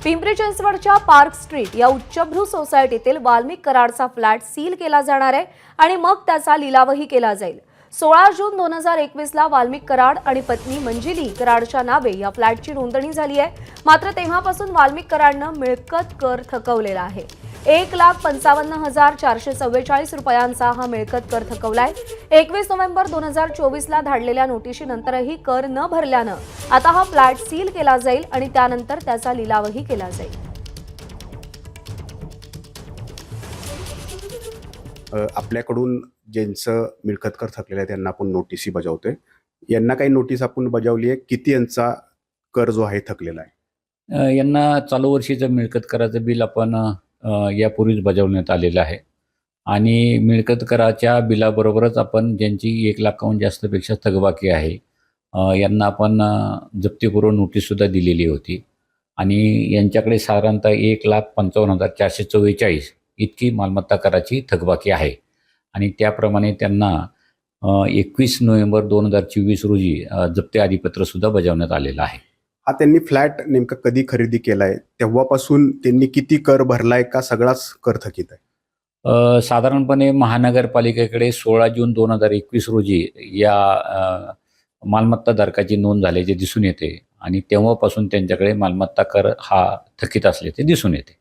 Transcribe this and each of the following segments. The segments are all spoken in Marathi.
पिंपरी चिंचवडच्या पार्क स्ट्रीट या उच्चभ्रू सोसायटीतील वाल्मिक कराडचा फ्लॅट सील केला जाणार आहे आणि मग त्याचा लिलावही केला जाईल। 16 जून 2021ला वाल्मिक कराड आणि पत्नी मंजिली कराडच्या नावे या फ्लॅटची नोंदणी झाली आहे। मात्र तेव्हापासून वाल्मिक कराडनं मिळकत कर थकवलेला आहे। 1,55,444 रुपयांचा हा मिळकत कर थकवलाय। 21 नोव्हेंबर 2024ला धाडलेल्या नोटिशीनंतरही कर न भरल्यानं आता हा फ्लॅट सील केला जाईल आणि त्यानंतर त्याचा लिलावही केला जाईल। आपल्याकडून ज्यांचं मिळकत कर थकलेलं आहे त्यांना आपण नोटीसी बजावतोय। यांना काही नोटीस आपण बजावली आहे? किती यांचा कर जो आहे थकलेला आहे? यांना चालू वर्षीचं मिळकत कराचं बिल आपण यापूर्वीच बजावण्यात आलेलं आहे आणि मिळकत कराच्या बिलाबरोबरच आपण ज्यांची 1 लाखाहून जास्तपेक्षा थकबाकी आहे यांना आपण जप्तीपूर्व नोटीससुद्धा दिलेली होती आणि यांच्याकडे साधारणतः 1,55,444 इतकी मालमत्ता कराची थकबाकी आहे आणि त्याप्रमाणे त्यांना 21 नोव्हेंबर 2024 रोजी जप्ती आदेशपत्रसुद्धा बजावण्यात आलेलं आहे। हा त्यांनी फ्लॅट नेमका कधी खरेदी केलाय, तेव्हापासून त्यांनी किती कर भरलाय का सगळाच कर थकीत आहे? साधारणपणे महानगरपालिकेकडे 16 जून 2021 रोजी या मालमत्ताधारकाची नोंद झाल्याचे दिसून येते आणि तेव्हापासून त्यांच्याकडे मालमत्ता कर हा थकीत असल्याचे दिसून येते।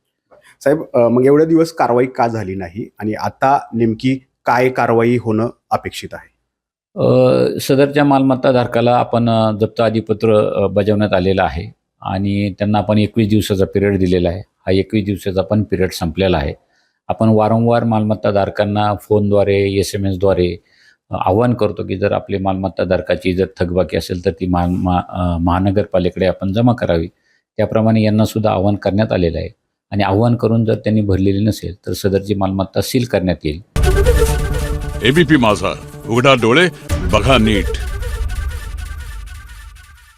साहेब, मग एवढे दिवस कारवाई का झाली नाही आणि आता नेमकी काय कारवाई होणं अपेक्षित आहे? सदरच्या मालमत्ताधारकाला आपण जप्त आदेशपत्र बजावण्यात आलेलं आहे आणि त्यांना आपण 21 दिवसाचा पिरियड दिलेला आहे। हा 21 दिवसाचा पण पिरियड संपलेला आहे। आपण वारंवार मालमत्ताधारकांना फोनद्वारे SMS द्वारे आवाहन करतो की जर आपले मालमत्ताधारकाची जर थकबाकी असेल तर ती महानगरपालिकेकडे आपण जमा करावी। त्याप्रमाणे यांना सुद्धा आवाहन करण्यात आलेलं आहे आणि आवाहन करून जर त्यांनी भरलेली नसेल तर सदरची मालमत्ता सील करण्यात येईल। ABP माझा, उघडा डोळे बघा नीट।